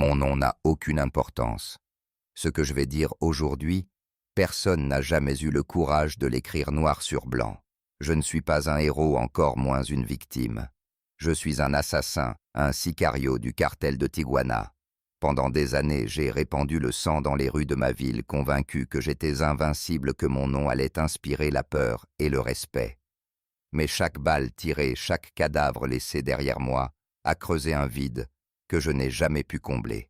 Mon nom n'a aucune importance. Ce que je vais dire aujourd'hui, personne n'a jamais eu le courage de l'écrire noir sur blanc. Je ne suis pas un héros, encore moins une victime. Je suis un assassin, un sicario du cartel de Tijuana. Pendant des années, j'ai répandu le sang dans les rues de ma ville, convaincu que j'étais invincible, que mon nom allait inspirer la peur et le respect. Mais chaque balle tirée, chaque cadavre laissé derrière moi, a creusé un vide que je n'ai jamais pu combler.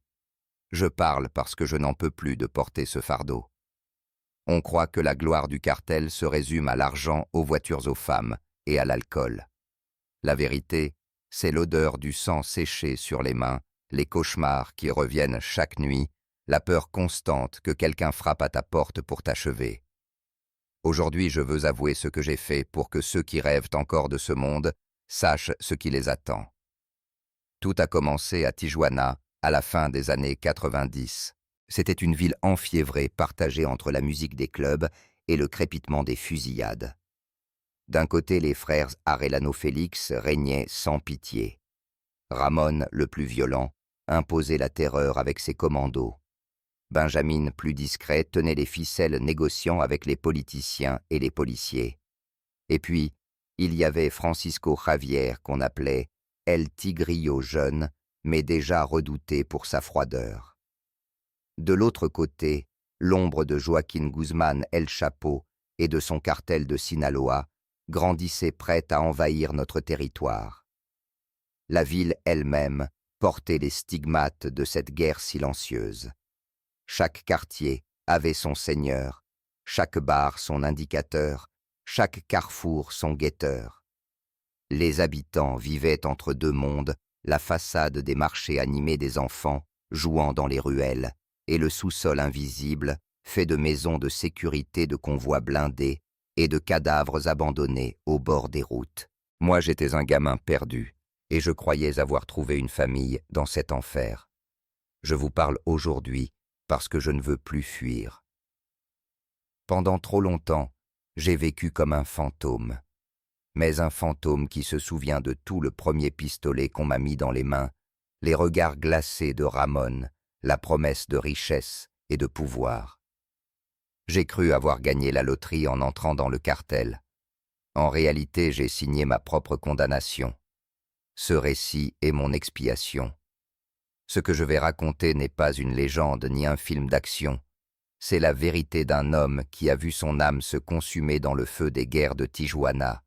Je parle parce que je n'en peux plus de porter ce fardeau. On croit que la gloire du cartel se résume à l'argent, aux voitures, aux femmes et à l'alcool. La vérité, c'est l'odeur du sang séché sur les mains, les cauchemars qui reviennent chaque nuit, la peur constante que quelqu'un frappe à ta porte pour t'achever. Aujourd'hui, je veux avouer ce que j'ai fait pour que ceux qui rêvent encore de ce monde sachent ce qui les attend. Tout a commencé à Tijuana, à la fin des années 90. C'était une ville enfiévrée, partagée entre la musique des clubs et le crépitement des fusillades. D'un côté, les frères Arellano Félix régnaient sans pitié. Ramon, le plus violent, imposait la terreur avec ses commandos. Benjamin, plus discret, tenait les ficelles, négociant avec les politiciens et les policiers. Et puis, il y avait Francisco Javier, qu'on appelait El Tigrillo jeune, mais déjà redouté pour sa froideur. De l'autre côté, l'ombre de Joaquín Guzmán El Chapo et de son cartel de Sinaloa grandissait, prête à envahir notre territoire. La ville elle-même portait les stigmates de cette guerre silencieuse. Chaque quartier avait son seigneur, chaque bar son indicateur, chaque carrefour son guetteur. Les habitants vivaient entre deux mondes, la façade des marchés animés des enfants jouant dans les ruelles, et le sous-sol invisible, fait de maisons de sécurité, de convois blindés et de cadavres abandonnés au bord des routes. Moi, j'étais un gamin perdu, et je croyais avoir trouvé une famille dans cet enfer. Je vous parle aujourd'hui parce que je ne veux plus fuir. Pendant trop longtemps, j'ai vécu comme un fantôme. Mais un fantôme qui se souvient de tout, le premier pistolet qu'on m'a mis dans les mains, les regards glacés de Ramon, la promesse de richesse et de pouvoir. J'ai cru avoir gagné la loterie en entrant dans le cartel. En réalité, j'ai signé ma propre condamnation. Ce récit est mon expiation. Ce que je vais raconter n'est pas une légende ni un film d'action. C'est la vérité d'un homme qui a vu son âme se consumer dans le feu des guerres de Tijuana.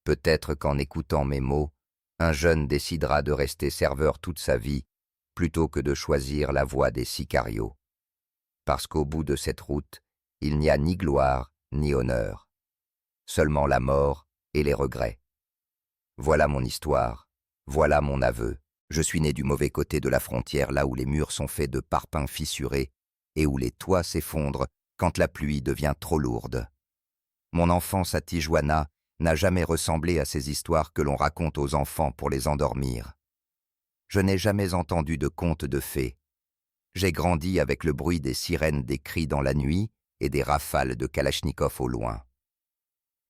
Peut-être qu'en écoutant mes mots, un jeune décidera de rester serveur toute sa vie plutôt que de choisir la voie des sicarios. Parce qu'au bout de cette route, il n'y a ni gloire ni honneur, seulement la mort et les regrets. Voilà mon histoire, voilà mon aveu. Je suis né du mauvais côté de la frontière, là où les murs sont faits de parpaings fissurés et où les toits s'effondrent quand la pluie devient trop lourde. Mon enfance à Tijuana n'a jamais ressemblé à ces histoires que l'on raconte aux enfants pour les endormir. Je n'ai jamais entendu de contes de fées. J'ai grandi avec le bruit des sirènes, des cris dans la nuit et des rafales de Kalachnikov au loin.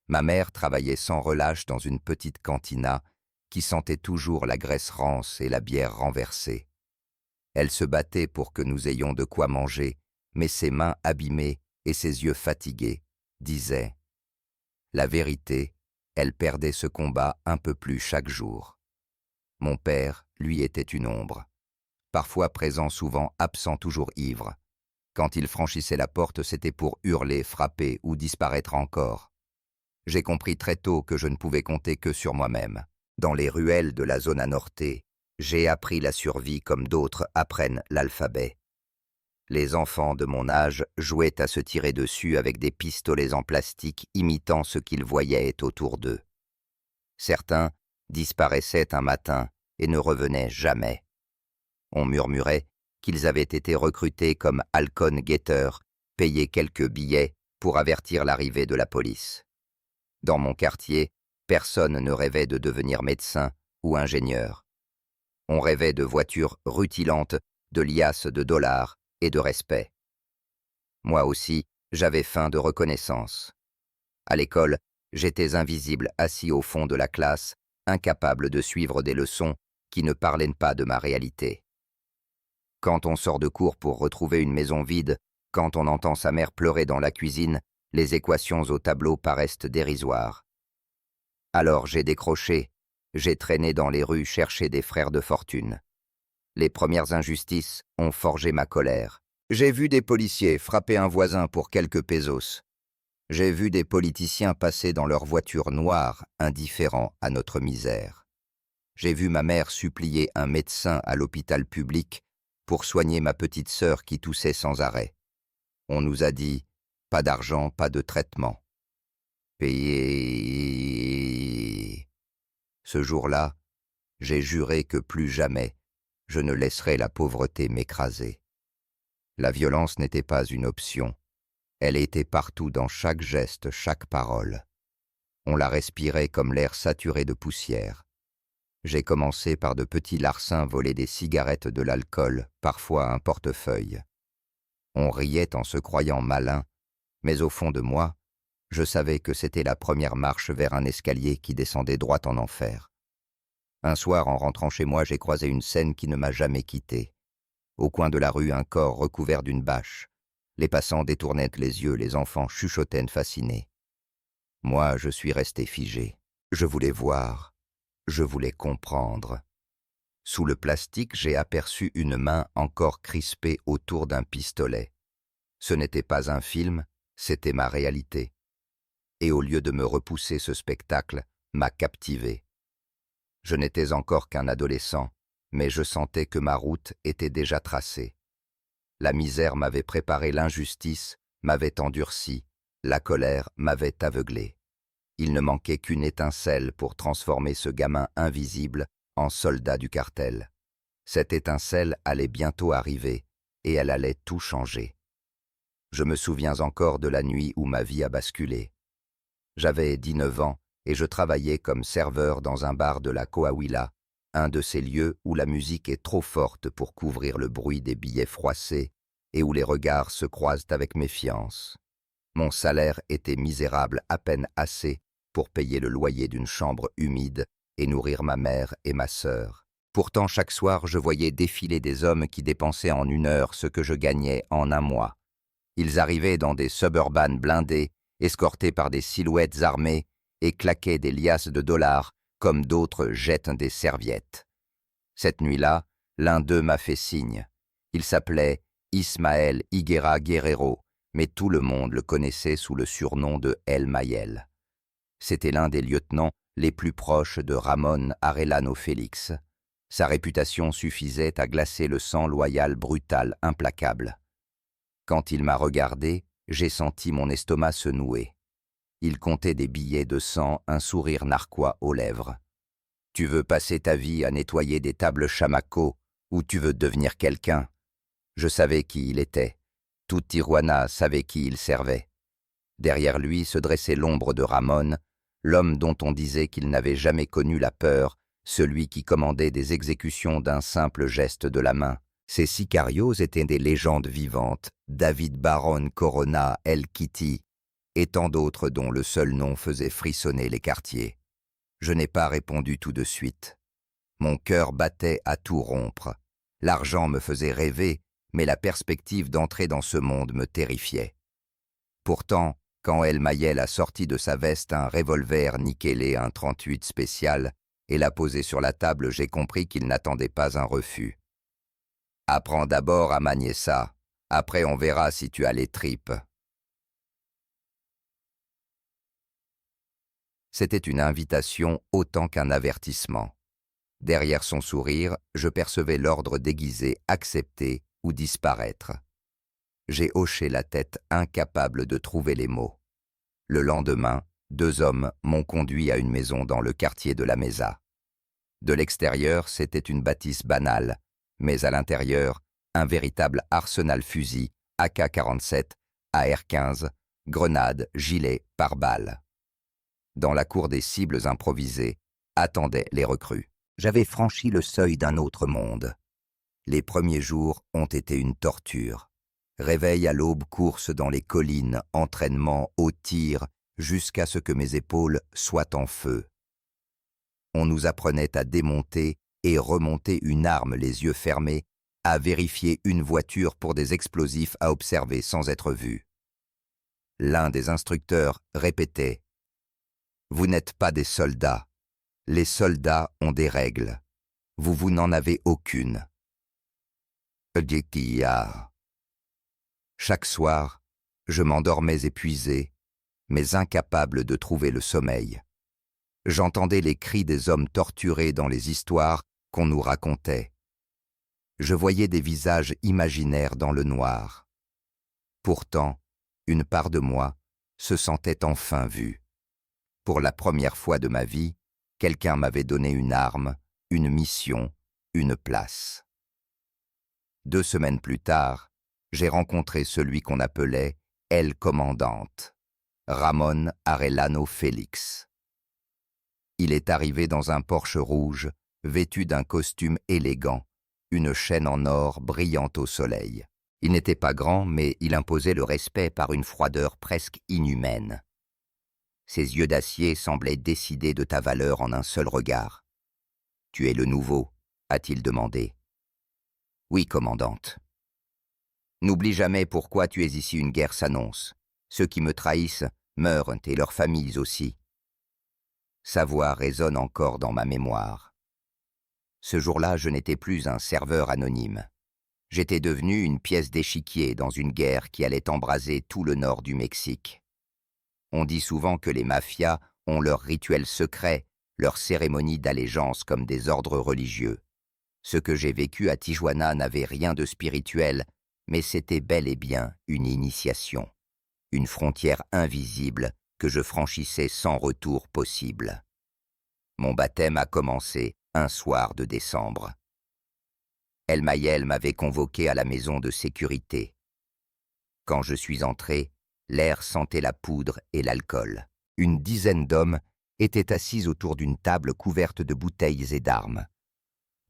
Ma mère travaillait sans relâche dans une petite cantina qui sentait toujours la graisse rance et la bière renversée. Elle se battait pour que nous ayons de quoi manger, mais ses mains abîmées et ses yeux fatigués disaient « La vérité, elle perdait ce combat un peu plus chaque jour. » Mon père, lui, était une ombre. Parfois présent, souvent absent, toujours ivre. Quand il franchissait la porte, c'était pour hurler, frapper ou disparaître encore. J'ai compris très tôt que je ne pouvais compter que sur moi-même. Dans les ruelles de la zona norte, j'ai appris la survie comme d'autres apprennent l'alphabet. Les enfants de mon âge jouaient à se tirer dessus avec des pistolets en plastique imitant ce qu'ils voyaient autour d'eux. Certains disparaissaient un matin et ne revenaient jamais. On murmurait qu'ils avaient été recrutés comme halcon-guetteurs, payés quelques billets pour avertir l'arrivée de la police. Dans mon quartier, personne ne rêvait de devenir médecin ou ingénieur. On rêvait de voitures rutilantes, de liasses de dollars et de respect. Moi aussi, j'avais faim de reconnaissance. À l'école, j'étais invisible, assis au fond de la classe, incapable de suivre des leçons qui ne parlaient pas de ma réalité. Quand on sort de cours pour retrouver une maison vide, quand on entend sa mère pleurer dans la cuisine, les équations au tableau paraissent dérisoires. Alors j'ai décroché, j'ai traîné dans les rues chercher des frères de fortune. Les premières injustices ont forgé ma colère. J'ai vu des policiers frapper un voisin pour quelques pesos. J'ai vu des politiciens passer dans leur voiture noire, indifférents à notre misère. J'ai vu ma mère supplier un médecin à l'hôpital public pour soigner ma petite sœur qui toussait sans arrêt. On nous a dit « pas d'argent, pas de traitement ». Payer. Ce jour-là, j'ai juré que plus jamais je ne laisserai la pauvreté m'écraser. La violence n'était pas une option. Elle était partout dans chaque geste, chaque parole. On la respirait comme l'air saturé de poussière. J'ai commencé par de petits larcins voler des cigarettes, de l'alcool, parfois un portefeuille. On riait en se croyant malin, mais au fond de moi, je savais que c'était la première marche vers un escalier qui descendait droit en enfer. Un soir, en rentrant chez moi, j'ai croisé une scène qui ne m'a jamais quitté. Au coin de la rue, un corps recouvert d'une bâche. Les passants détournaient les yeux, les enfants chuchotaient fascinés. Moi, je suis resté figé. Je voulais voir, je voulais comprendre. Sous le plastique, j'ai aperçu une main encore crispée autour d'un pistolet. Ce n'était pas un film, c'était ma réalité. Et au lieu de me repousser, ce spectacle m'a captivé. Je n'étais encore qu'un adolescent, mais je sentais que ma route était déjà tracée. La misère m'avait préparé, l'injustice m'avait endurci, la colère m'avait aveuglé. Il ne manquait qu'une étincelle pour transformer ce gamin invisible en soldat du cartel. Cette étincelle allait bientôt arriver, et elle allait tout changer. Je me souviens encore de la nuit où ma vie a basculé. J'avais 19 ans, et je travaillais comme serveur dans un bar de la Coahuila, un de ces lieux où la musique est trop forte pour couvrir le bruit des billets froissés et où les regards se croisent avec méfiance. Mon salaire était misérable, à peine assez pour payer le loyer d'une chambre humide et nourrir ma mère et ma sœur. Pourtant, chaque soir, je voyais défiler des hommes qui dépensaient en 1 heure ce que je gagnais en 1 mois. Ils arrivaient dans des suburbanes blindés, escortés par des silhouettes armées, et claquaient des liasses de dollars comme d'autres jettent des serviettes. Cette nuit-là, l'un d'eux m'a fait signe. Il s'appelait Ismael Higuera Guerrero, mais tout le monde le connaissait sous le surnom de El Mayel. C'était l'un des lieutenants les plus proches de Ramón Arellano Félix. Sa réputation suffisait à glacer le sang loyal, brutal, implacable. Quand il m'a regardé, j'ai senti mon estomac se nouer. Il comptait des billets de 100, un sourire narquois aux lèvres. « Tu veux passer ta vie à nettoyer des tables Chamaco ou tu veux devenir quelqu'un ?» Je savais qui il était. Toute Tijuana savait qui il servait. Derrière lui se dressait l'ombre de Ramón, l'homme dont on disait qu'il n'avait jamais connu la peur, celui qui commandait des exécutions d'un simple geste de la main. Ces sicarios étaient des légendes vivantes, David Baron Corona, El Kitty, et tant d'autres dont le seul nom faisait frissonner les quartiers. Je n'ai pas répondu tout de suite. Mon cœur battait à tout rompre. L'argent me faisait rêver, mais la perspective d'entrer dans ce monde me terrifiait. Pourtant, quand El Mayel a sorti de sa veste un revolver nickelé, un 38 spécial, et l'a posé sur la table, j'ai compris qu'il n'attendait pas un refus. « Apprends d'abord à manier ça, après on verra si tu as les tripes. » C'était une invitation autant qu'un avertissement. Derrière son sourire, je percevais l'ordre déguisé, accepter ou disparaître. J'ai hoché la tête, incapable de trouver les mots. Le lendemain, 2 hommes m'ont conduit à une maison dans le quartier de la Mesa. De l'extérieur, c'était une bâtisse banale, mais à l'intérieur, un véritable arsenal fusil, AK-47, AR-15, grenades, gilets, pare-balles. Dans la cour des cibles improvisées, attendaient les recrues. J'avais franchi le seuil d'un autre monde. Les premiers jours ont été une torture. Réveil à l'aube, course dans les collines, entraînement au tir, jusqu'à ce que mes épaules soient en feu. On nous apprenait à démonter et remonter une arme les yeux fermés à vérifier une voiture pour des explosifs à observer sans être vu. L'un des instructeurs répétait « Vous n'êtes pas des soldats. Les soldats ont des règles. Vous n'en avez aucune. » Chaque soir, je m'endormais épuisé, mais incapable de trouver le sommeil. J'entendais les cris des hommes torturés dans les histoires qu'on nous racontait. Je voyais des visages imaginaires dans le noir. Pourtant, une part de moi se sentait enfin vue. Pour la première fois de ma vie, quelqu'un m'avait donné une arme, une mission, une place. 2 semaines plus tard, j'ai rencontré celui qu'on appelait El Commandante, Ramón Arellano Félix. Il est arrivé dans un Porsche rouge, vêtu d'un costume élégant, une chaîne en or brillante au soleil. Il n'était pas grand, mais il imposait le respect par une froideur presque inhumaine. Ses yeux d'acier semblaient décider de ta valeur en un seul regard. « Tu es le nouveau ?» a-t-il demandé. « Oui, commandante. »« N'oublie jamais pourquoi tu es ici, une guerre s'annonce. Ceux qui me trahissent meurent et leurs familles aussi. » Sa voix résonne encore dans ma mémoire. Ce jour-là, je n'étais plus un serveur anonyme. J'étais devenu une pièce d'échiquier dans une guerre qui allait embraser tout le nord du Mexique. On dit souvent que les mafias ont leurs rituels secrets, leurs cérémonies d'allégeance comme des ordres religieux. Ce que j'ai vécu à Tijuana n'avait rien de spirituel, mais c'était bel et bien une initiation, une frontière invisible que je franchissais sans retour possible. Mon baptême a commencé un soir de décembre. El Mayel m'avait convoqué à la maison de sécurité. Quand je suis entré, l'air sentait la poudre et l'alcool. Une dizaine d'hommes étaient assis autour d'une table couverte de bouteilles et d'armes.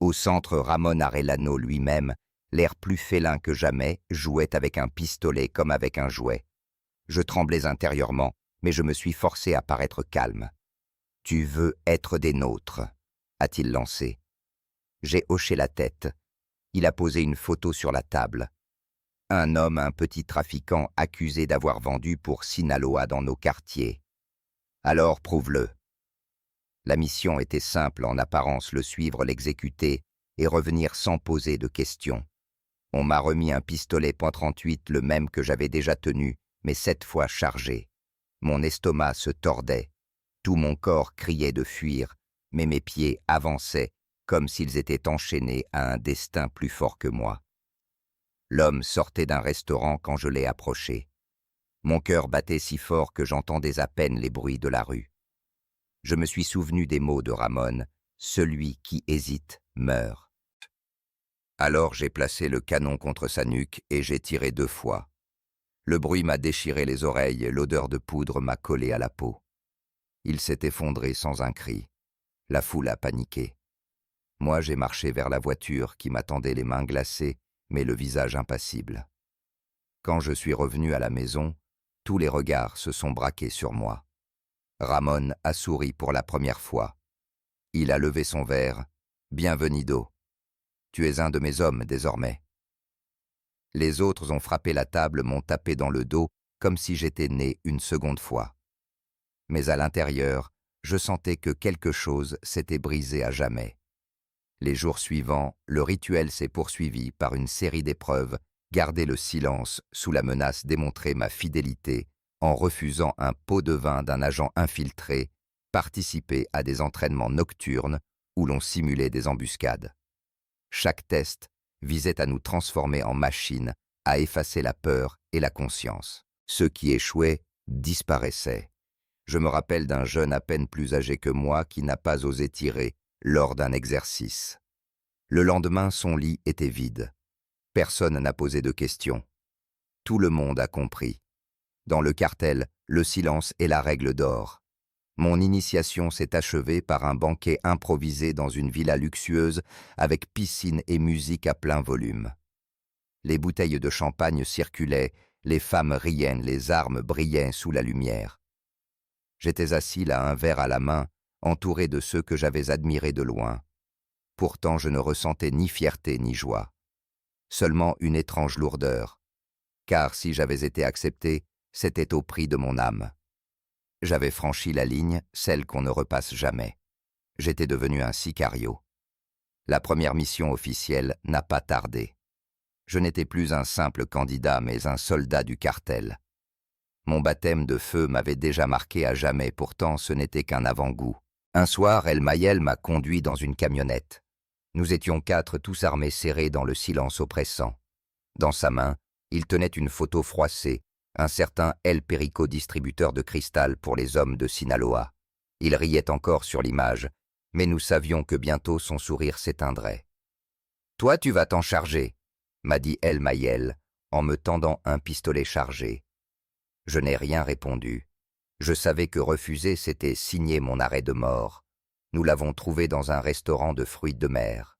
Au centre, Ramón Arellano lui-même, l'air plus félin que jamais, jouait avec un pistolet comme avec un jouet. Je tremblais intérieurement, mais je me suis forcé à paraître calme. « Tu veux être des nôtres » a-t-il lancé. J'ai hoché la tête. Il a posé une photo sur la table. Un homme, un petit trafiquant accusé d'avoir vendu pour Sinaloa dans nos quartiers. Alors prouve-le. La mission était simple en apparence, le suivre, l'exécuter et revenir sans poser de questions. On m'a remis un pistolet .38, le même que j'avais déjà tenu, mais cette fois chargé. Mon estomac se tordait. Tout mon corps criait de fuir, mais mes pieds avançaient comme s'ils étaient enchaînés à un destin plus fort que moi. L'homme sortait d'un restaurant quand je l'ai approché. Mon cœur battait si fort que j'entendais à peine les bruits de la rue. Je me suis souvenu des mots de Ramón, « Celui qui hésite meurt ». Alors j'ai placé le canon contre sa nuque et j'ai tiré 2 fois. Le bruit m'a déchiré les oreilles, l'odeur de poudre m'a collé à la peau. Il s'est effondré sans un cri. La foule a paniqué. Moi, j'ai marché vers la voiture qui m'attendait les mains glacées, mais le visage impassible. Quand je suis revenu à la maison, tous les regards se sont braqués sur moi. Ramón a souri pour la première fois. Il a levé son verre. « Bienvenido. Tu es un de mes hommes désormais. » Les autres ont frappé la table, m'ont tapé dans le dos, comme si j'étais né une seconde fois. Mais à l'intérieur, je sentais que quelque chose s'était brisé à jamais. Les jours suivants, le rituel s'est poursuivi par une série d'épreuves, garder le silence sous la menace d'émontrer ma fidélité en refusant un pot de vin d'un agent infiltré, participer à des entraînements nocturnes où l'on simulait des embuscades. Chaque test visait à nous transformer en machines, à effacer la peur et la conscience. Ceux qui échouaient disparaissaient. Je me rappelle d'un jeune à peine plus âgé que moi qui n'a pas osé tirer lors d'un exercice. Le lendemain, son lit était vide. Personne n'a posé de questions. Tout le monde a compris. Dans le cartel, le silence est la règle d'or. Mon initiation s'est achevée par un banquet improvisé dans une villa luxueuse avec piscine et musique à plein volume. Les bouteilles de champagne circulaient, les femmes riaient, les armes brillaient sous la lumière. J'étais assis là, un verre à la main, entouré de ceux que j'avais admirés de loin. Pourtant, je ne ressentais ni fierté ni joie. seulement une étrange lourdeur, car si j'avais été accepté, c'était au prix de mon âme. J'avais franchi la ligne, celle qu'on ne repasse jamais. J'étais devenu un sicario. La première mission officielle n'a pas tardé. Je n'étais plus un simple candidat, mais un soldat du cartel. Mon baptême de feu m'avait déjà marqué à jamais, pourtant ce n'était qu'un avant-goût. Un soir, El Mayel m'a conduit dans une camionnette. Nous étions 4, tous armés serrés dans le silence oppressant. Dans sa main, il tenait une photo froissée, un certain El Perico, distributeur de cristal pour les hommes de Sinaloa. Il riait encore sur l'image, mais nous savions que bientôt son sourire s'éteindrait. « Toi, tu vas t'en charger », m'a dit El Mayel, en me tendant un pistolet chargé. Je n'ai rien répondu. Je savais que refuser, c'était signer mon arrêt de mort. Nous l'avons trouvé dans un restaurant de fruits de mer.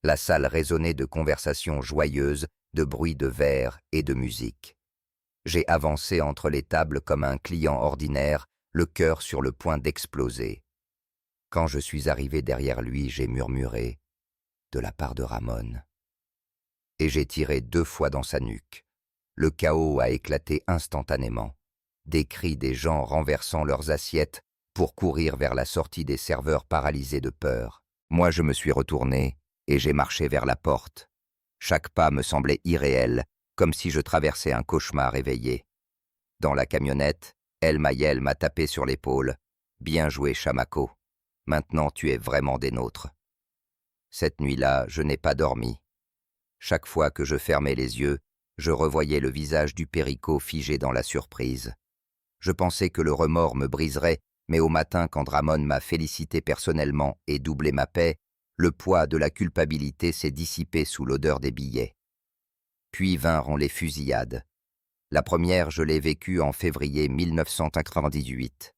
La salle résonnait de conversations joyeuses, de bruits de verre et de musique. J'ai avancé entre les tables comme un client ordinaire, le cœur sur le point d'exploser. Quand je suis arrivé derrière lui, j'ai murmuré « de la part de Ramon ». Et j'ai tiré 2 fois dans sa nuque. Le chaos a éclaté instantanément. Des cris des gens renversant leurs assiettes pour courir vers la sortie des serveurs paralysés de peur. Moi, je me suis retourné et j'ai marché vers la porte. Chaque pas me semblait irréel, comme si je traversais un cauchemar éveillé. Dans la camionnette, El Mayel m'a tapé sur l'épaule. « Bien joué, Chamaco. Maintenant, tu es vraiment des nôtres. » Cette nuit-là, je n'ai pas dormi. Chaque fois que je fermais les yeux, je revoyais le visage du Perico figé dans la surprise. Je pensais que le remords me briserait, mais au matin, quand Ramon m'a félicité personnellement et doublé ma paie, le poids de la culpabilité s'est dissipé sous l'odeur des billets. Puis vinrent les fusillades. La première, je l'ai vécue en février 1998.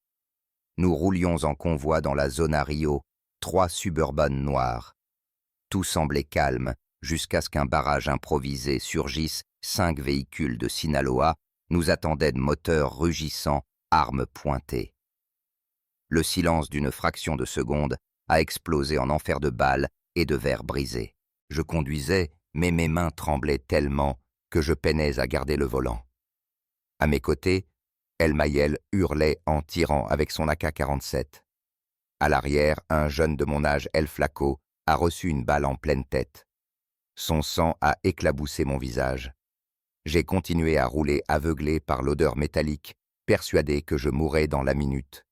Nous roulions en convoi dans la zone à Rio, 3 suburbanes noires. Tout semblait calme, jusqu'à ce qu'un barrage improvisé surgisse. 5 véhicules de Sinaloa nous attendaient de moteurs rugissants, armes pointées. Le silence d'une fraction de seconde a explosé en enfer de balles et de verres brisés. Je conduisais, mais mes mains tremblaient tellement que je peinais à garder le volant. À mes côtés, El Mayel hurlait en tirant avec son AK-47. À l'arrière, un jeune de mon âge, El Flaco, a reçu une balle en pleine tête. Son sang a éclaboussé mon visage. J'ai continué à rouler aveuglé par l'odeur métallique, persuadé que je mourrais dans la minute.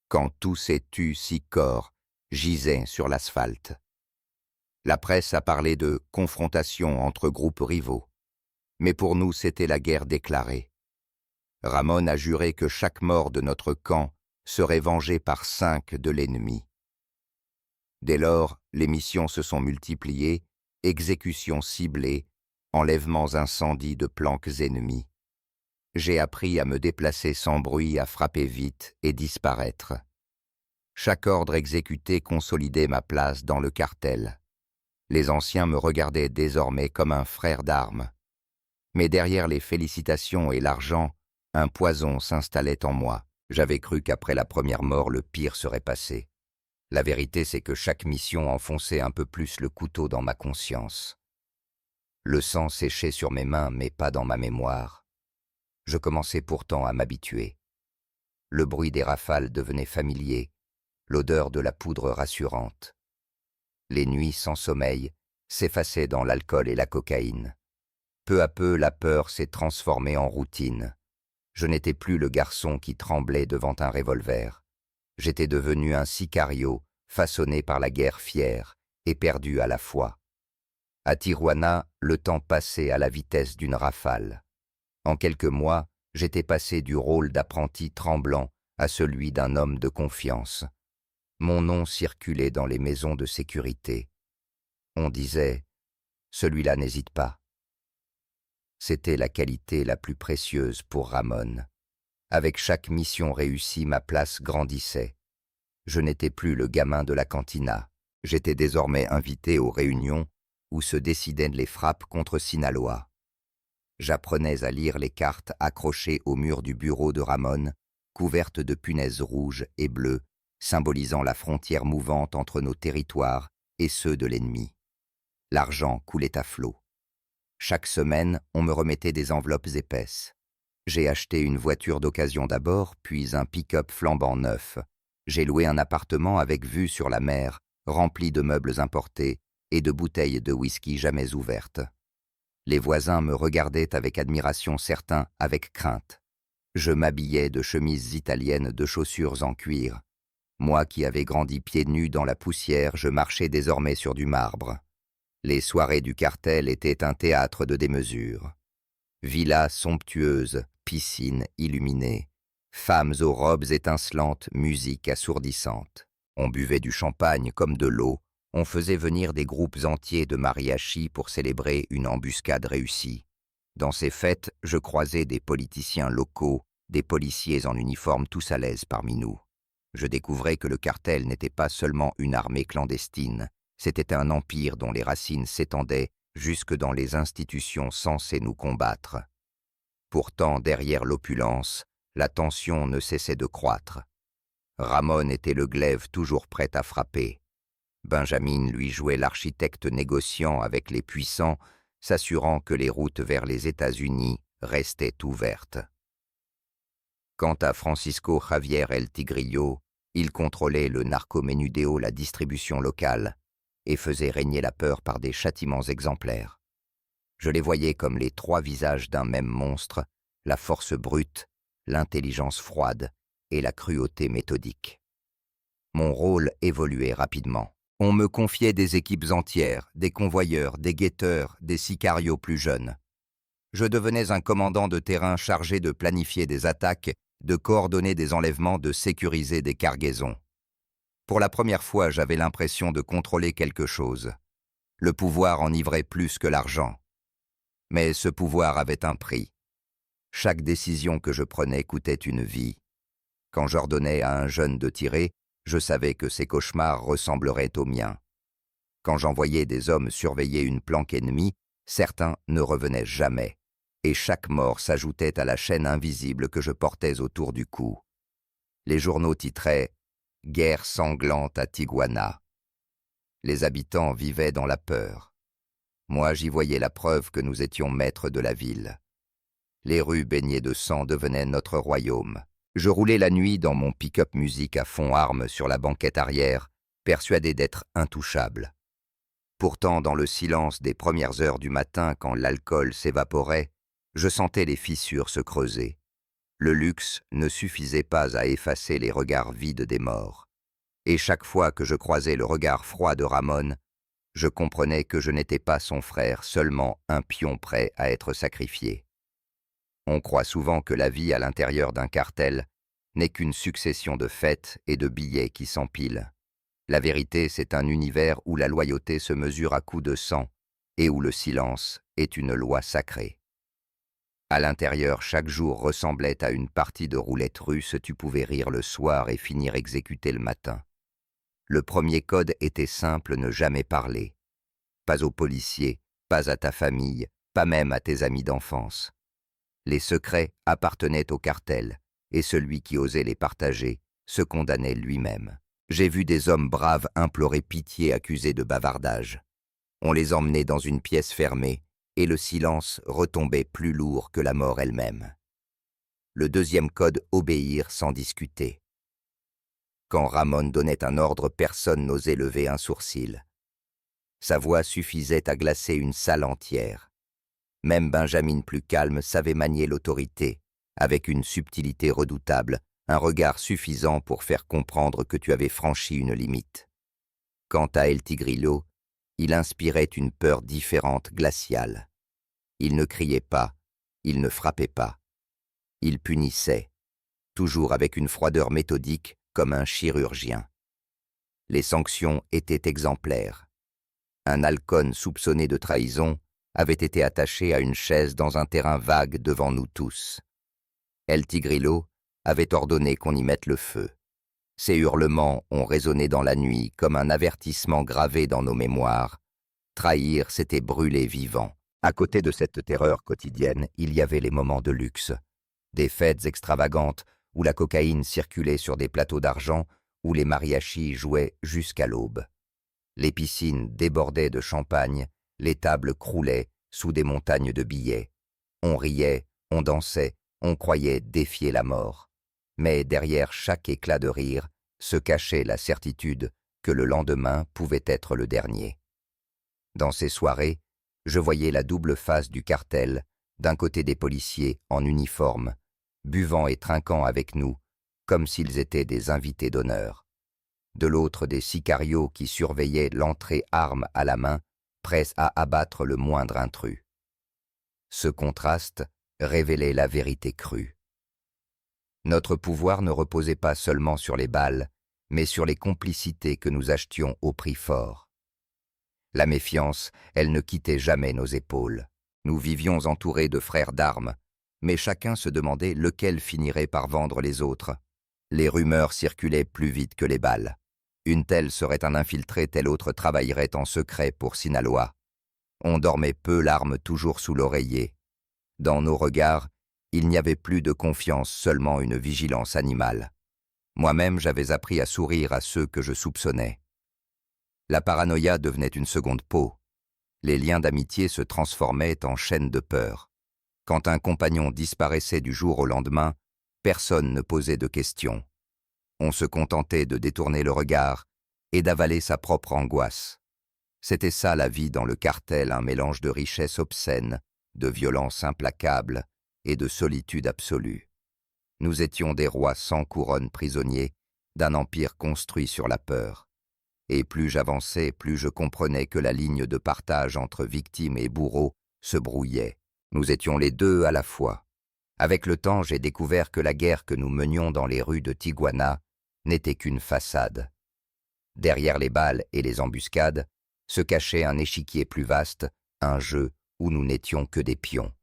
Quand tous ces tus 6 corps gisaient sur l'asphalte. La presse a parlé de confrontation entre groupes rivaux. Mais pour nous, c'était la guerre déclarée. Ramon a juré que chaque mort de notre camp serait vengé par 5 de l'ennemi. Dès lors, les missions se sont multipliées, exécutions ciblées, enlèvements incendies de planques ennemies. J'ai appris à me déplacer sans bruit, à frapper vite et disparaître. Chaque ordre exécuté consolidait ma place dans le cartel. Les anciens me regardaient désormais comme un frère d'armes. Mais derrière les félicitations et l'argent, un poison s'installait en moi. J'avais cru qu'après la première mort, le pire serait passé. La vérité, c'est que chaque mission enfonçait un peu plus le couteau dans ma conscience. Le sang séchait sur mes mains, mais pas dans ma mémoire. Je commençais pourtant à m'habituer. Le bruit des rafales devenait familier, l'odeur de la poudre rassurante. Les nuits sans sommeil s'effaçaient dans l'alcool et la cocaïne. Peu à peu, la peur s'est transformée en routine. Je n'étais plus le garçon qui tremblait devant un revolver. J'étais devenu un sicario, façonné par la guerre fière et perdu à la fois. À Tijuana, le temps passait à la vitesse d'une rafale. En quelques mois, j'étais passé du rôle d'apprenti tremblant à celui d'un homme de confiance. Mon nom circulait dans les maisons de sécurité. On disait « celui-là n'hésite pas ». C'était la qualité la plus précieuse pour Ramon. Avec chaque mission réussie, ma place grandissait. Je n'étais plus le gamin de la cantina. J'étais désormais invité aux réunions où se décidaient les frappes contre Sinaloa. J'apprenais à lire les cartes accrochées au mur du bureau de Ramon, couvertes de punaises rouges et bleues, symbolisant la frontière mouvante entre nos territoires et ceux de l'ennemi. L'argent coulait à flot. Chaque semaine, on me remettait des enveloppes épaisses. J'ai acheté une voiture d'occasion d'abord, puis un pick-up flambant neuf. J'ai loué un appartement avec vue sur la mer, rempli de meubles importés et de bouteilles de whisky jamais ouvertes. Les voisins me regardaient avec admiration, certains avec crainte. Je m'habillais de chemises italiennes, de chaussures en cuir. Moi qui avais grandi pieds nus dans la poussière, je marchais désormais sur du marbre. Les soirées du cartel étaient un théâtre de démesure. Villas somptueuses, piscines illuminées, femmes aux robes étincelantes, musique assourdissante. On buvait du champagne comme de l'eau, on faisait venir des groupes entiers de mariachis pour célébrer une embuscade réussie. Dans ces fêtes, je croisais des politiciens locaux, des policiers en uniforme tous à l'aise parmi nous. Je découvrais que le cartel n'était pas seulement une armée clandestine, c'était un empire dont les racines s'étendaient jusque dans les institutions censées nous combattre. Pourtant, derrière l'opulence, la tension ne cessait de croître. Ramon était le glaive toujours prêt à frapper. Benjamin lui jouait l'architecte négociant avec les puissants, s'assurant que les routes vers les États-Unis restaient ouvertes. Quant à Francisco Javier El Tigrillo, il contrôlait le narcomenudeo, la distribution locale, et faisait régner la peur par des châtiments exemplaires. Je les voyais comme les trois visages d'un même monstre, la force brute, l'intelligence froide et la cruauté méthodique. Mon rôle évoluait rapidement. On me confiait des équipes entières, des convoyeurs, des guetteurs, des sicarios plus jeunes. Je devenais un commandant de terrain chargé de planifier des attaques, de coordonner des enlèvements, de sécuriser des cargaisons. Pour la première fois, j'avais l'impression de contrôler quelque chose. Le pouvoir enivrait plus que l'argent. Mais ce pouvoir avait un prix. Chaque décision que je prenais coûtait une vie. Quand j'ordonnais à un jeune de tirer, je savais que ses cauchemars ressembleraient aux miens. Quand j'envoyais des hommes surveiller une planque ennemie, certains ne revenaient jamais, et chaque mort s'ajoutait à la chaîne invisible que je portais autour du cou. Les journaux titraient « Guerre sanglante à Tijuana ». Les habitants vivaient dans la peur. Moi, j'y voyais la preuve que nous étions maîtres de la ville. Les rues baignées de sang devenaient notre royaume. Je roulais la nuit dans mon pick-up musique à fond arme sur la banquette arrière, persuadé d'être intouchable. Pourtant, dans le silence des premières heures du matin, quand l'alcool s'évaporait, je sentais les fissures se creuser. Le luxe ne suffisait pas à effacer les regards vides des morts. Et chaque fois que je croisais le regard froid de Ramon, je comprenais que je n'étais pas son frère, seulement un pion prêt à être sacrifié. On croit souvent que la vie à l'intérieur d'un cartel n'est qu'une succession de fêtes et de billets qui s'empilent. La vérité, c'est un univers où la loyauté se mesure à coups de sang et où le silence est une loi sacrée. À l'intérieur, chaque jour ressemblait à une partie de roulette russe, tu pouvais rire le soir et finir exécuté le matin. Le premier code était simple, ne jamais parler. Pas aux policiers, pas à ta famille, pas même à tes amis d'enfance. Les secrets appartenaient au cartel, et celui qui osait les partager se condamnait lui-même. J'ai vu des hommes braves implorer pitié accusés de bavardage. On les emmenait dans une pièce fermée, et le silence retombait plus lourd que la mort elle-même. Le deuxième code, obéir sans discuter. Quand Ramon donnait un ordre, personne n'osait lever un sourcil. Sa voix suffisait à glacer une salle entière. Même Benjamin, plus calme, savait manier l'autorité, avec une subtilité redoutable, un regard suffisant pour faire comprendre que tu avais franchi une limite. Quant à El Tigrillo, il inspirait une peur différente, glaciale. Il ne criait pas, il ne frappait pas. Il punissait, toujours avec une froideur méthodique comme un chirurgien. Les sanctions étaient exemplaires. Un halcon soupçonné de trahison avait été attaché à une chaise dans un terrain vague devant nous tous. El Tigrillo avait ordonné qu'on y mette le feu. Ses hurlements ont résonné dans la nuit comme un avertissement gravé dans nos mémoires. Trahir, c'était brûler vivant. À côté de cette terreur quotidienne, il y avait les moments de luxe. Des fêtes extravagantes où la cocaïne circulait sur des plateaux d'argent, où les mariachis jouaient jusqu'à l'aube. Les piscines débordaient de champagne, les tables croulaient, sous des montagnes de billets. On riait, on dansait, on croyait défier la mort. Mais derrière chaque éclat de rire se cachait la certitude que le lendemain pouvait être le dernier. Dans ces soirées, je voyais la double face du cartel, d'un côté des policiers en uniforme, buvant et trinquant avec nous, comme s'ils étaient des invités d'honneur. De l'autre des sicarios qui surveillaient l'entrée arme à la main, prêts à abattre le moindre intrus. Ce contraste révélait la vérité crue. Notre pouvoir ne reposait pas seulement sur les balles, mais sur les complicités que nous achetions au prix fort. La méfiance, elle ne quittait jamais nos épaules. Nous vivions entourés de frères d'armes, mais chacun se demandait lequel finirait par vendre les autres. Les rumeurs circulaient plus vite que les balles. Une telle serait un infiltré, tel autre travaillerait en secret pour Sinaloa. On dormait peu, l'arme toujours sous l'oreiller. Dans nos regards, il n'y avait plus de confiance, seulement une vigilance animale. Moi-même, j'avais appris à sourire à ceux que je soupçonnais. La paranoïa devenait une seconde peau. Les liens d'amitié se transformaient en chaînes de peur. Quand un compagnon disparaissait du jour au lendemain, personne ne posait de questions. On se contentait de détourner le regard et d'avaler sa propre angoisse. C'était ça la vie dans le cartel, un mélange de richesse obscène, de violence implacable et de solitude absolue. Nous étions des rois sans couronne, prisonniers d'un empire construit sur la peur. Et plus j'avançais, plus je comprenais que la ligne de partage entre victimes et bourreaux se brouillait. Nous étions les deux à la fois. Avec le temps, j'ai découvert que la guerre que nous menions dans les rues de Tijuana n'était qu'une façade. Derrière les balles et les embuscades se cachait un échiquier plus vaste, un jeu où nous n'étions que des pions.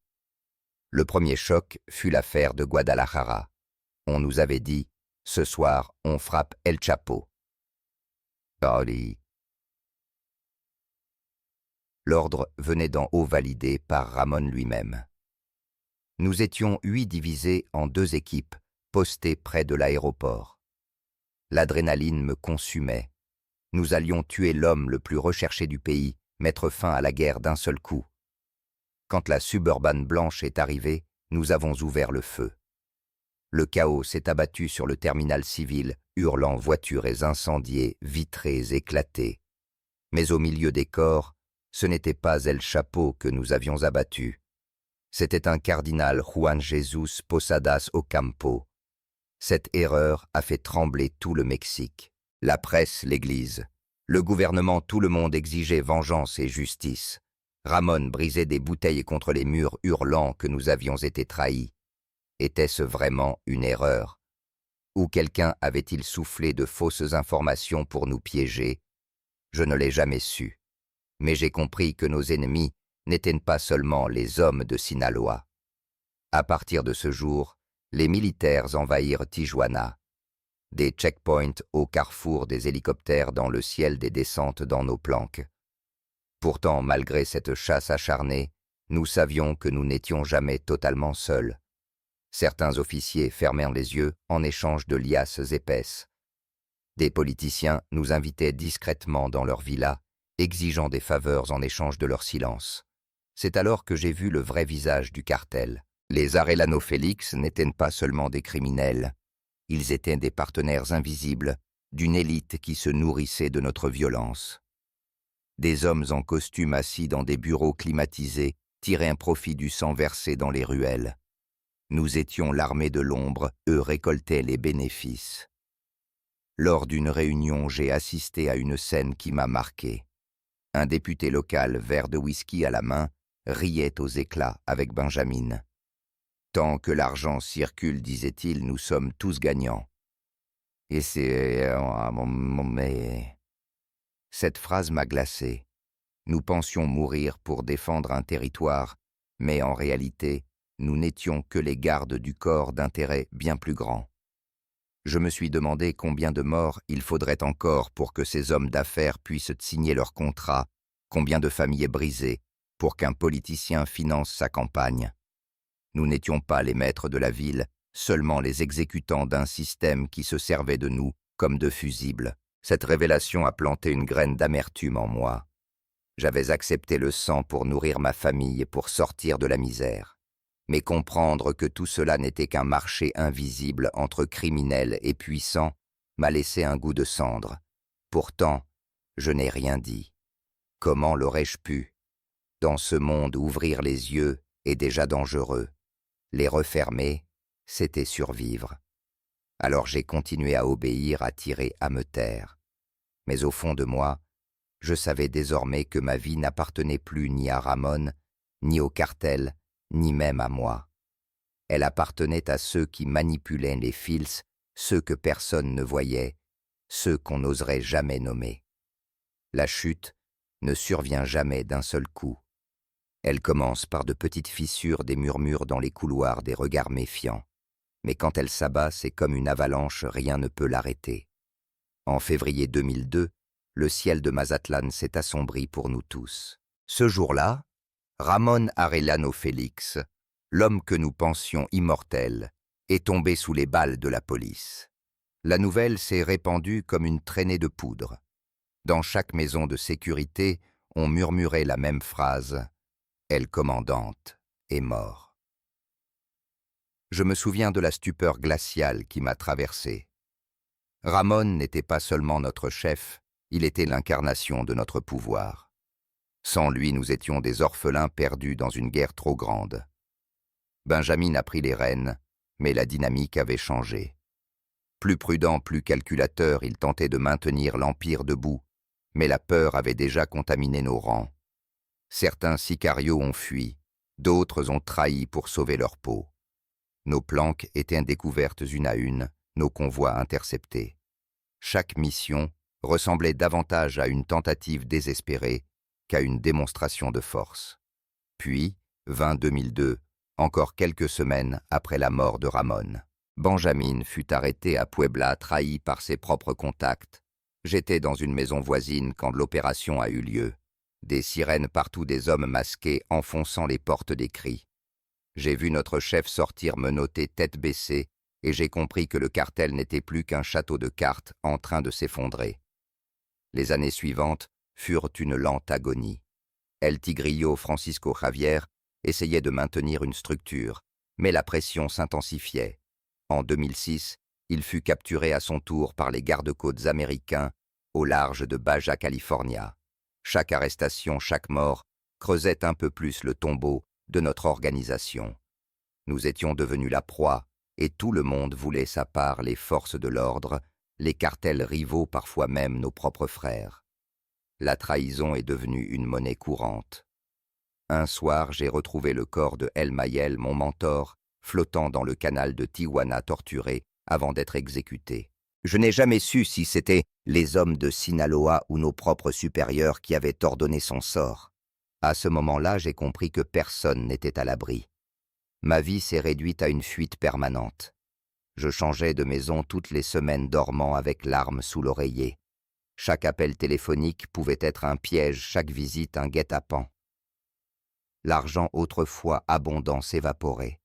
Le premier choc fut l'affaire de Guadalajara. On nous avait dit « Ce soir, on frappe El Chapo ». L'ordre venait d'en haut validé par Ramon lui-même. Nous étions 8 divisés en 2 équipes, postées près de l'aéroport. L'adrénaline me consumait. Nous allions tuer l'homme le plus recherché du pays, mettre fin à la guerre d'un seul coup. Quand la suburban blanche est arrivée, nous avons ouvert le feu. Le chaos s'est abattu sur le terminal civil, hurlant voitures incendiées, vitrées éclatées. Mais au milieu des corps, ce n'était pas El Chapo que nous avions abattu. C'était un cardinal Juan Jesus Posadas Ocampo. Cette erreur a fait trembler tout le Mexique. La presse, l'Église, le gouvernement, tout le monde exigeait vengeance et justice. Ramon brisait des bouteilles contre les murs, hurlant que nous avions été trahis. Était-ce vraiment une erreur? Ou quelqu'un avait-il soufflé de fausses informations pour nous piéger? Je ne l'ai jamais su. Mais j'ai compris que nos ennemis n'étaient pas seulement les hommes de Sinaloa. À partir de ce jour, les militaires envahirent Tijuana. Des checkpoints au carrefour, des hélicoptères dans le ciel, des descentes dans nos planques. Pourtant, malgré cette chasse acharnée, nous savions que nous n'étions jamais totalement seuls. Certains officiers fermèrent les yeux en échange de liasses épaisses. Des politiciens nous invitaient discrètement dans leurs villas, exigeant des faveurs en échange de leur silence. C'est alors que j'ai vu le vrai visage du cartel. Les Arellano Félix n'étaient pas seulement des criminels, ils étaient des partenaires invisibles d'une élite qui se nourrissait de notre violence. Des hommes en costume assis dans des bureaux climatisés tiraient un profit du sang versé dans les ruelles. Nous étions l'armée de l'ombre, eux récoltaient les bénéfices. Lors d'une réunion, j'ai assisté à une scène qui m'a marqué. Un député local, verre de whisky à la main, riait aux éclats avec Benjamin. « Tant que l'argent circule, disait-il, nous sommes tous gagnants. » Et c'est... mais... Cette phrase m'a glacé. Nous pensions mourir pour défendre un territoire, mais en réalité, nous n'étions que les gardes du corps d'intérêts bien plus grands. Je me suis demandé combien de morts il faudrait encore pour que ces hommes d'affaires puissent signer leur contrat, combien de familles brisées pour qu'un politicien finance sa campagne. Nous n'étions pas les maîtres de la ville, seulement les exécutants d'un système qui se servait de nous comme de fusibles. Cette révélation a planté une graine d'amertume en moi. J'avais accepté le sang pour nourrir ma famille et pour sortir de la misère. Mais comprendre que tout cela n'était qu'un marché invisible entre criminels et puissants m'a laissé un goût de cendre. Pourtant, je n'ai rien dit. Comment l'aurais-je pu? Dans ce monde, ouvrir les yeux est déjà dangereux. Les refermer, c'était survivre. Alors j'ai continué à obéir, à tirer, à me taire. Mais au fond de moi, je savais désormais que ma vie n'appartenait plus ni à Ramon, ni au cartel, ni même à moi. Elle appartenait à ceux qui manipulaient les fils, ceux que personne ne voyait, ceux qu'on n'oserait jamais nommer. La chute ne survient jamais d'un seul coup. Elle commence par de petites fissures, des murmures dans les couloirs, des regards méfiants. Mais quand elle s'abat, c'est comme une avalanche, rien ne peut l'arrêter. En février 2002, le ciel de Mazatlan s'est assombri pour nous tous. Ce jour-là, Ramon Arellano Félix, l'homme que nous pensions immortel, est tombé sous les balles de la police. La nouvelle s'est répandue comme une traînée de poudre. Dans chaque maison de sécurité, on murmurait la même phrase « El commandante est mort ». Je me souviens de la stupeur glaciale qui m'a traversé. Ramon n'était pas seulement notre chef, il était l'incarnation de notre pouvoir. Sans lui, nous étions des orphelins perdus dans une guerre trop grande. Benjamin a pris les rênes, mais la dynamique avait changé. Plus prudent, plus calculateur, il tentait de maintenir l'empire debout, mais la peur avait déjà contaminé nos rangs. Certains sicarios ont fui, d'autres ont trahi pour sauver leur peau. Nos planques étaient découvertes une à une, nos convois interceptés. Chaque mission ressemblait davantage à une tentative désespérée qu'à une démonstration de force. Puis, 2002, encore quelques semaines après la mort de Ramon, Benjamin fut arrêté à Puebla, trahi par ses propres contacts. J'étais dans une maison voisine quand l'opération a eu lieu. Des sirènes partout, des hommes masqués enfonçant les portes des cris. J'ai vu notre chef sortir menotté, tête baissée, et j'ai compris que le cartel n'était plus qu'un château de cartes en train de s'effondrer. Les années suivantes furent une lente agonie. El Tigrillo Francisco Javier essayait de maintenir une structure, mais la pression s'intensifiait. En 2006, il fut capturé à son tour par les gardes-côtes américains au large de Baja California. Chaque arrestation, chaque mort creusait un peu plus le tombeau de notre organisation. Nous étions devenus la proie et tout le monde voulait sa part, les forces de l'ordre, les cartels rivaux, parfois même nos propres frères. La trahison est devenue une monnaie courante. Un soir, j'ai retrouvé le corps de El Mayel, mon mentor, flottant dans le canal de Tijuana torturé avant d'être exécuté. Je n'ai jamais su si c'était les hommes de Sinaloa ou nos propres supérieurs qui avaient ordonné son sort. À ce moment-là, j'ai compris que personne n'était à l'abri. Ma vie s'est réduite à une fuite permanente. Je changeais de maison toutes les semaines, dormant avec l'arme sous l'oreiller. Chaque appel téléphonique pouvait être un piège, chaque visite un guet-apens. L'argent autrefois abondant s'évaporait.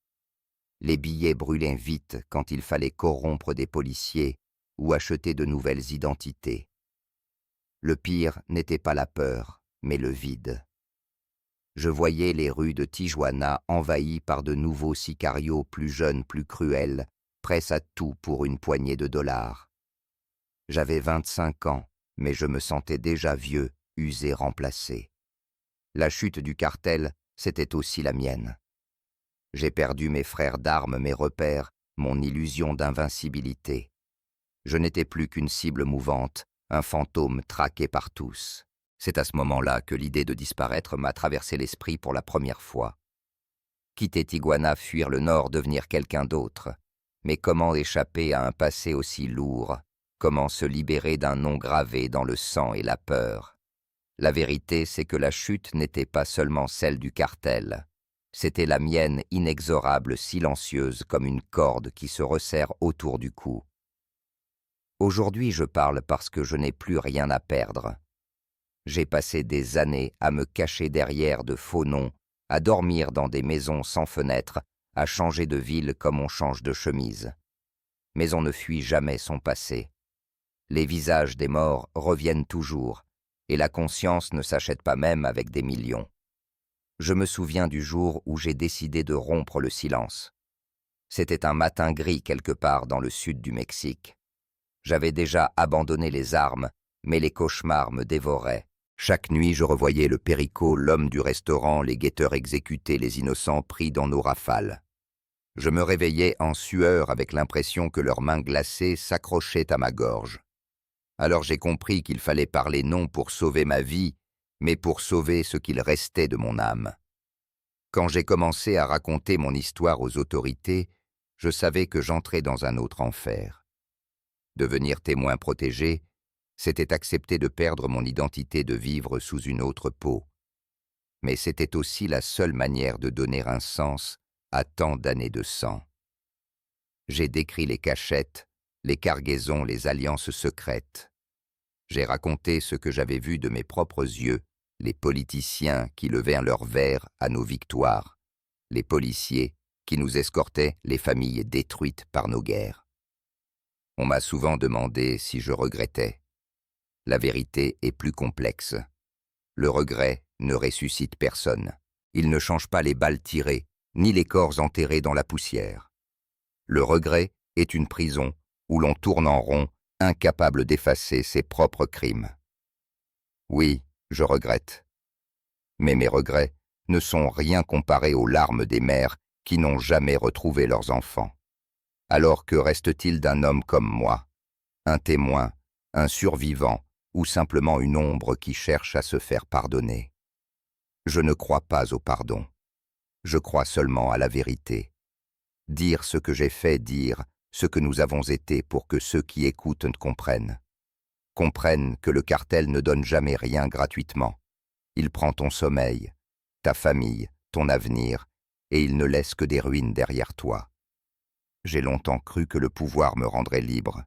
Les billets brûlaient vite quand il fallait corrompre des policiers ou acheter de nouvelles identités. Le pire n'était pas la peur, mais le vide. Je voyais les rues de Tijuana envahies par de nouveaux sicarios plus jeunes, plus cruels, prêts à tout pour une poignée de dollars. J'avais 25 ans, mais je me sentais déjà vieux, usé, remplacé. La chute du cartel, c'était aussi la mienne. J'ai perdu mes frères d'armes, mes repères, mon illusion d'invincibilité. Je n'étais plus qu'une cible mouvante, un fantôme traqué par tous. C'est à ce moment-là que l'idée de disparaître m'a traversé l'esprit pour la première fois. Quitter Tijuana, fuir le nord, devenir quelqu'un d'autre. Mais comment échapper à un passé aussi lourd? Comment se libérer d'un nom gravé dans le sang et la peur? La vérité, c'est que la chute n'était pas seulement celle du cartel. C'était la mienne, inexorable, silencieuse, comme une corde qui se resserre autour du cou. Aujourd'hui, je parle parce que je n'ai plus rien à perdre. J'ai passé des années à me cacher derrière de faux noms, à dormir dans des maisons sans fenêtres, à changer de ville comme on change de chemise. Mais on ne fuit jamais son passé. Les visages des morts reviennent toujours, Et la conscience ne s'achète pas même avec des millions. Je me souviens du jour où j'ai décidé de rompre le silence. C'était un matin gris quelque part dans le sud du Mexique. J'avais déjà abandonné les armes, mais les cauchemars me dévoraient. Chaque nuit, je revoyais le Perico, l'homme du restaurant, les guetteurs exécuter les innocents pris dans nos rafales. Je me réveillais en sueur avec l'impression que leurs mains glacées s'accrochaient à ma gorge. Alors j'ai compris qu'il fallait parler non pour sauver ma vie, mais pour sauver ce qu'il restait de mon âme. Quand j'ai commencé à raconter mon histoire aux autorités, je savais que j'entrais dans un autre enfer. Devenir témoin protégé, c'était accepter de perdre mon identité, de vivre sous une autre peau. Mais c'était aussi la seule manière de donner un sens à tant d'années de sang. J'ai décrit les cachettes, les cargaisons, les alliances secrètes. J'ai raconté ce que j'avais vu de mes propres yeux, les politiciens qui levaient leur verre à nos victoires, les policiers qui nous escortaient, les familles détruites par nos guerres. On m'a souvent demandé si je regrettais. La vérité est plus complexe. Le regret ne ressuscite personne. Il ne change pas les balles tirées, ni les corps enterrés dans la poussière. Le regret est une prison où l'on tourne en rond, incapable d'effacer ses propres crimes. Oui, je regrette. Mais mes regrets ne sont rien comparés aux larmes des mères qui n'ont jamais retrouvé leurs enfants. Alors que reste-t-il d'un homme comme moi? Un témoin, un survivant, ou simplement une ombre qui cherche à se faire pardonner? Je ne crois pas au pardon. Je crois seulement à la vérité. Dire ce que j'ai fait, dire ce que nous avons été pour que ceux qui écoutent comprennent. Comprennent que le cartel ne donne jamais rien gratuitement. Il prend ton sommeil, ta famille, ton avenir, et il ne laisse que des ruines derrière toi. J'ai longtemps cru que le pouvoir me rendrait libre,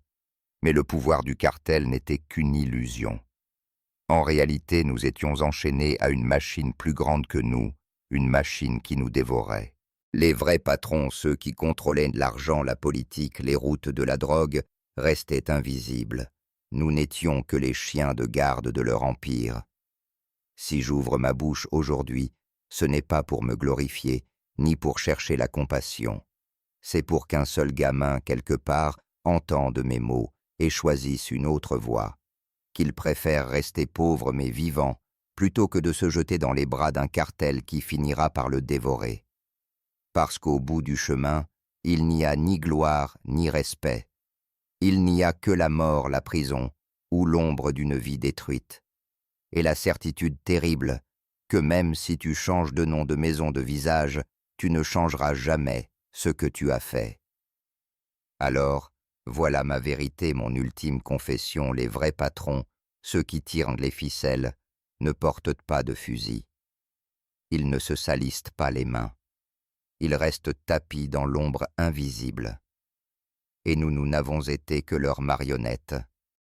mais le pouvoir du cartel n'était qu'une illusion. En réalité, nous étions enchaînés à une machine plus grande que nous, une machine qui nous dévorait. Les vrais patrons, ceux qui contrôlaient l'argent, la politique, les routes de la drogue, restaient invisibles. Nous n'étions que les chiens de garde de leur empire. Si j'ouvre ma bouche aujourd'hui, ce n'est pas pour me glorifier, ni pour chercher la compassion. C'est pour qu'un seul gamin, quelque part, entende mes mots et choisisse une autre voie, qu'il préfère rester pauvre mais vivant, plutôt que de se jeter dans les bras d'un cartel qui finira par le dévorer. Parce qu'au bout du chemin, il n'y a ni gloire ni respect. Il n'y a que la mort, la prison, ou l'ombre d'une vie détruite. Et la certitude terrible que même si tu changes de nom, de maison, de visage, tu ne changeras jamais ce que tu as fait. Alors, voilà ma vérité, mon ultime confession, les vrais patrons, ceux qui tirent les ficelles, ne portent pas de fusil. Ils ne se salissent pas les mains. Ils restent tapis dans l'ombre invisible. Et nous n'avons été que leurs marionnettes.